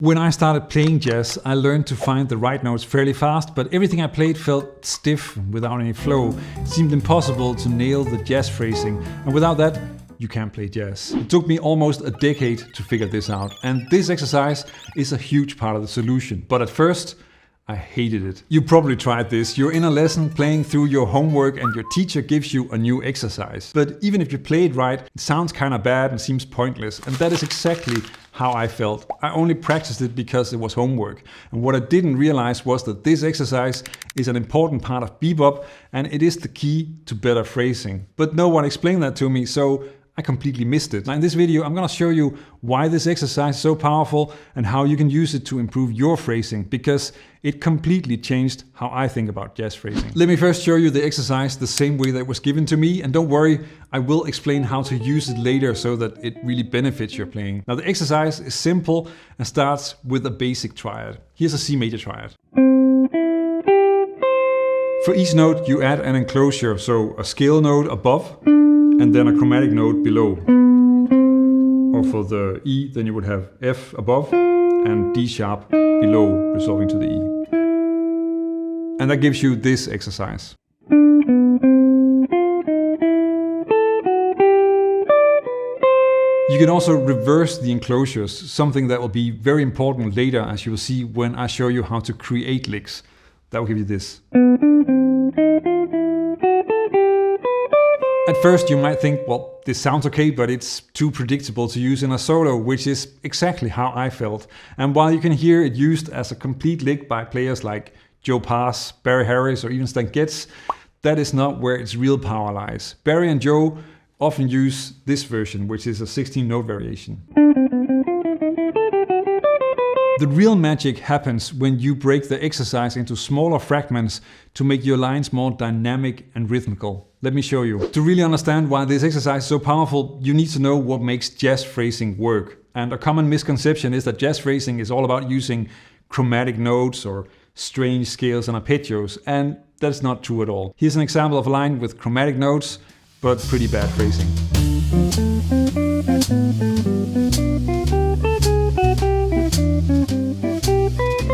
When I started playing jazz, I learned to find the right notes fairly fast, but everything I played felt stiff without any flow. It seemed impossible to nail the jazz phrasing, and without that, you can't play jazz. It took me almost a decade to figure this out, and this exercise is a huge part of the solution. But at first, I hated it. You probably tried this. You're in a lesson playing through your homework and your teacher gives you a new exercise. But even if you play it right, it sounds kind of bad and seems pointless. And that is exactly how I felt. I only practiced it because it was homework. And what I didn't realize was that this exercise is an important part of bebop and it is the key to better phrasing. But no one explained that to me, so I completely missed it. Now in this video, I'm gonna show you why this exercise is so powerful and how you can use it to improve your phrasing, because it completely changed how I think about jazz phrasing. Let me first show you the exercise the same way that it was given to me, and don't worry, I will explain how to use it later so that it really benefits your playing. Now the exercise is simple and starts with a basic triad. Here's a C major triad. For each note, you add an enclosure, so a scale note above, and then a chromatic note below. Or for the E, then you would have F above and D sharp below, resolving to the E. And that gives you this exercise. You can also reverse the enclosures, something that will be very important later, as you will see when I show you how to create licks. That will give you this. At first you might think, well, this sounds okay, but it's too predictable to use in a solo, which is exactly how I felt. And while you can hear it used as a complete lick by players like Joe Pass, Barry Harris, or even Stan Getz, that is not where its real power lies. Barry and Joe often use this version, which is a 16-note variation. The real magic happens when you break the exercise into smaller fragments to make your lines more dynamic and rhythmical. Let me show you. To really understand why this exercise is so powerful, you need to know what makes jazz phrasing work. And a common misconception is that jazz phrasing is all about using chromatic notes or strange scales and arpeggios, and that's not true at all. Here's an example of a line with chromatic notes, but pretty bad phrasing.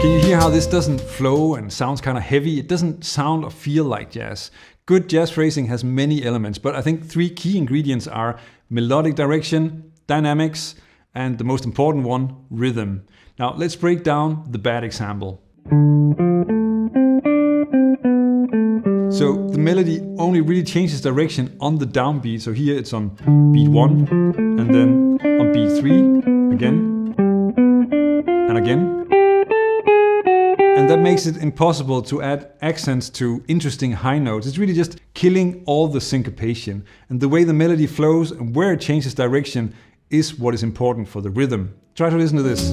Can you hear how this doesn't flow and sounds kind of heavy? It doesn't sound or feel like jazz. Good jazz phrasing has many elements, but I think three key ingredients are melodic direction, dynamics, and the most important one, rhythm. Now let's break down the bad example. So the melody only really changes direction on the downbeat. So here it's on beat 1, and then on beat 3, again, and again. And that makes it impossible to add accents to interesting high notes. It's really just killing all the syncopation. And the way the melody flows and where it changes direction is what is important for the rhythm. Try to listen to this.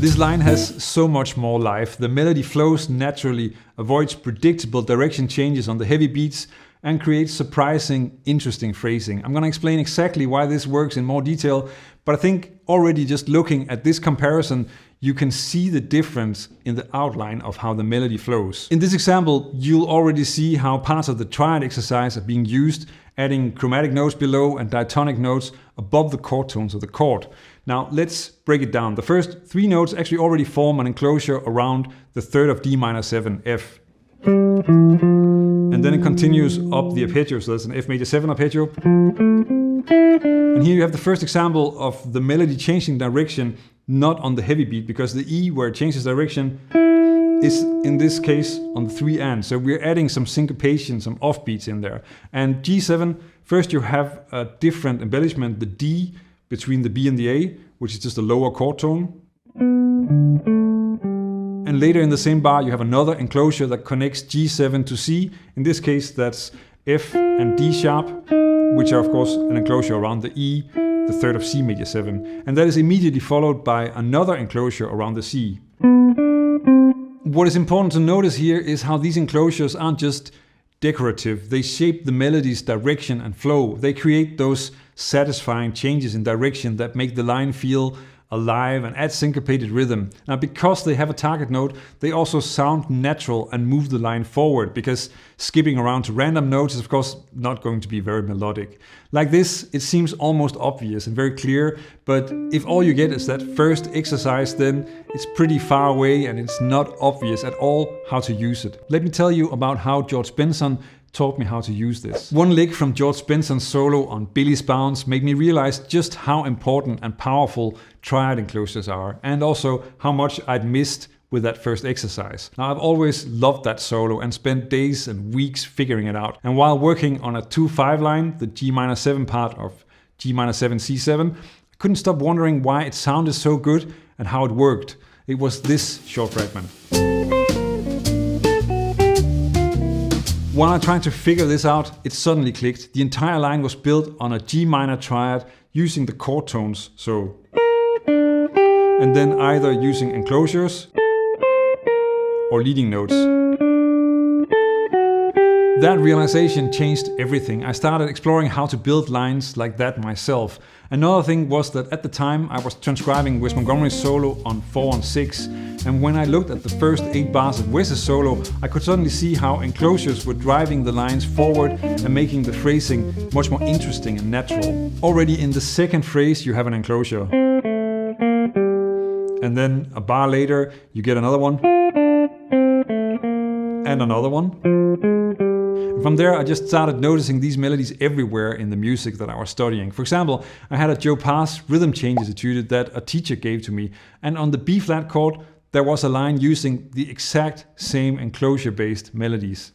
This line has so much more life. The melody flows naturally, avoids predictable direction changes on the heavy beats, and creates surprising, interesting phrasing. I'm going to explain exactly why this works in more detail, but I think already just looking at this comparison, you can see the difference in the outline of how the melody flows. In this example, you'll already see how parts of the triad exercise are being used, adding chromatic notes below and diatonic notes above the chord tones of the chord. Now let's break it down. The first three notes actually already form an enclosure around the third of D minor 7, F. And then it continues up the arpeggio, so that's an F major 7 arpeggio. And here you have the first example of the melody changing direction, not on the heavy beat, because the E where it changes direction is in this case on the 3 and. So we're adding some syncopation, some offbeats in there. And G7, first you have a different embellishment, the D between the B and the A, which is just a lower chord tone. And later in the same bar you have another enclosure that connects G7 to C. In this case that's F and D sharp, which are of course an enclosure around the E, the third of C major 7. And that is immediately followed by another enclosure around the C. What is important to notice here is how these enclosures aren't just decorative. They shape the melody's direction and flow. They create those satisfying changes in direction that make the line feel alive and add syncopated rhythm. Now, because they have a target note, they also sound natural and move the line forward, because skipping around to random notes is of course not going to be very melodic. Like this, it seems almost obvious and very clear, but if all you get is that first exercise, then it's pretty far away and it's not obvious at all how to use it. Let me tell you about how George Benson taught me how to use this. One lick from George Benson's solo on Billy's Bounce made me realize just how important and powerful triad enclosures are, and also how much I'd missed with that first exercise. Now, I've always loved that solo and spent days and weeks figuring it out. And while working on a 2-5 line, the G-7 part of G-7 C7, I couldn't stop wondering why it sounded so good and how it worked. It was this short fragment. While I tried to figure this out, it suddenly clicked. The entire line was built on a G minor triad using the chord tones, so, and then either using enclosures or leading notes. That realization changed everything. I started exploring how to build lines like that myself. Another thing was that at the time I was transcribing Wes Montgomery's solo on 4/6, and when I looked at the first 8 bars of Wes's solo, I could suddenly see how enclosures were driving the lines forward and making the phrasing much more interesting and natural. Already in the second phrase you have an enclosure. And then a bar later you get another one. And another one. And from there I just started noticing these melodies everywhere in the music that I was studying. For example, I had a Joe Pass rhythm changes etude that a teacher gave to me, and on the B flat chord there was a line using the exact same enclosure-based melodies.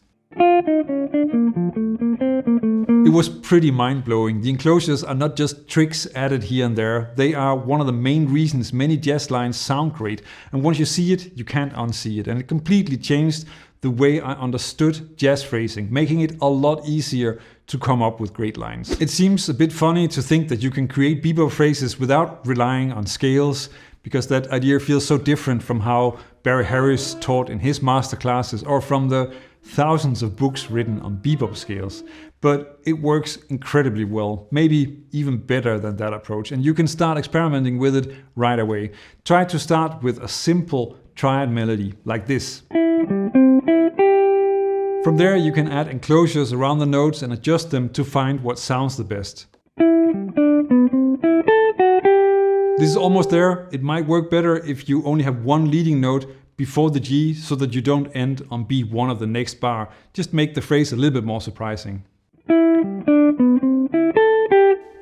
It was pretty mind-blowing. The enclosures are not just tricks added here and there, they are one of the main reasons many jazz lines sound great, and once you see it, you can't unsee it, and it completely changed the way I understood jazz phrasing, making it a lot easier to come up with great lines. It seems a bit funny to think that you can create bebop phrases without relying on scales, because that idea feels so different from how Barry Harris taught in his masterclasses or from the thousands of books written on bebop scales. But it works incredibly well, maybe even better than that approach, and you can start experimenting with it right away. Try to start with a simple triad melody like this. From there you can add enclosures around the notes and adjust them to find what sounds the best. This is almost there. It might work better if you only have one leading note before the G so that you don't end on B1 of the next bar. Just make the phrase a little bit more surprising.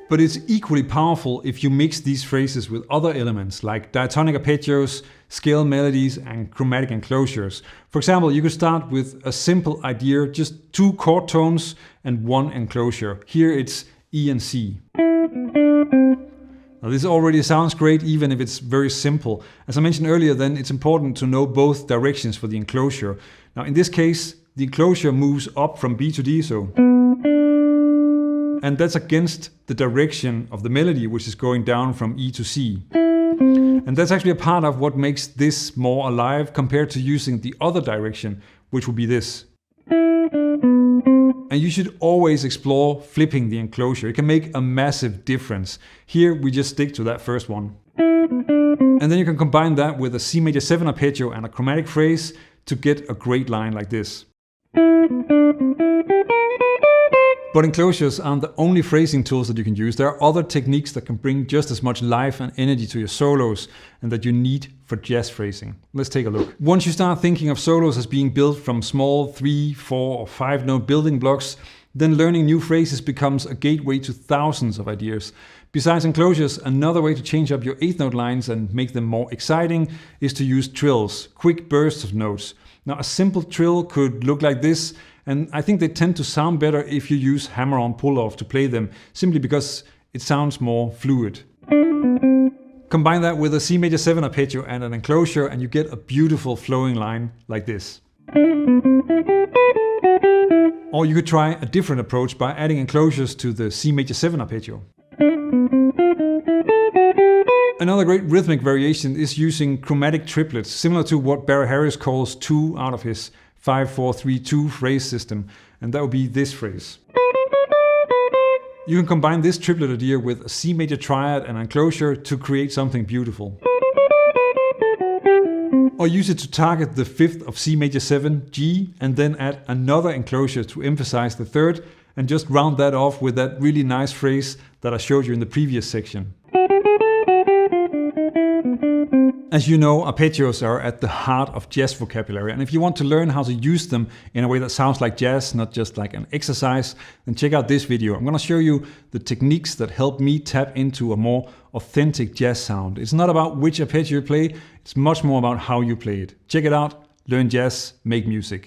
But it's equally powerful if you mix these phrases with other elements like diatonic arpeggios, scale melodies and chromatic enclosures. For example, you could start with a simple idea, just 2 chord tones and 1 enclosure. Here it's E and C. Now, this already sounds great even if it's very simple. As I mentioned earlier, then it's important to know both directions for the enclosure. Now in this case, the enclosure moves up from B to D, so. And that's against the direction of the melody, which is going down from E to C. And that's actually a part of what makes this more alive compared to using the other direction, which would be this. And you should always explore flipping the enclosure. It can make a massive difference. Here we just stick to that first one. And then you can combine that with a C major 7 arpeggio and a chromatic phrase to get a great line like this. But enclosures aren't the only phrasing tools that you can use. There are other techniques that can bring just as much life and energy to your solos and that you need for jazz phrasing. Let's take a look. Once you start thinking of solos as being built from small 3, 4 or 5 note building blocks, then learning new phrases becomes a gateway to thousands of ideas. Besides enclosures, another way to change up your 8th note lines and make them more exciting is to use trills, quick bursts of notes. Now a simple trill could look like this, and I think they tend to sound better if you use hammer-on pull-off to play them, simply because it sounds more fluid. Combine that with a C major 7 arpeggio and an enclosure and you get a beautiful flowing line like this. Or you could try a different approach by adding enclosures to the C major 7 arpeggio. Another great rhythmic variation is using chromatic triplets, similar to what Barry Harris calls 2 out of his 5-4-3-2 phrase system, and that would be this phrase. You can combine this triplet idea with a C major triad and enclosure to create something beautiful. Or use it to target the 5th of C major 7, G, and then add another enclosure to emphasize the 3rd, and just round that off with that really nice phrase that I showed you in the previous section. As you know, arpeggios are at the heart of jazz vocabulary, and if you want to learn how to use them in a way that sounds like jazz, not just like an exercise, then check out this video. I'm going to show you the techniques that help me tap into a more authentic jazz sound. It's not about which arpeggio you play, it's much more about how you play it. Check it out, learn jazz, make music.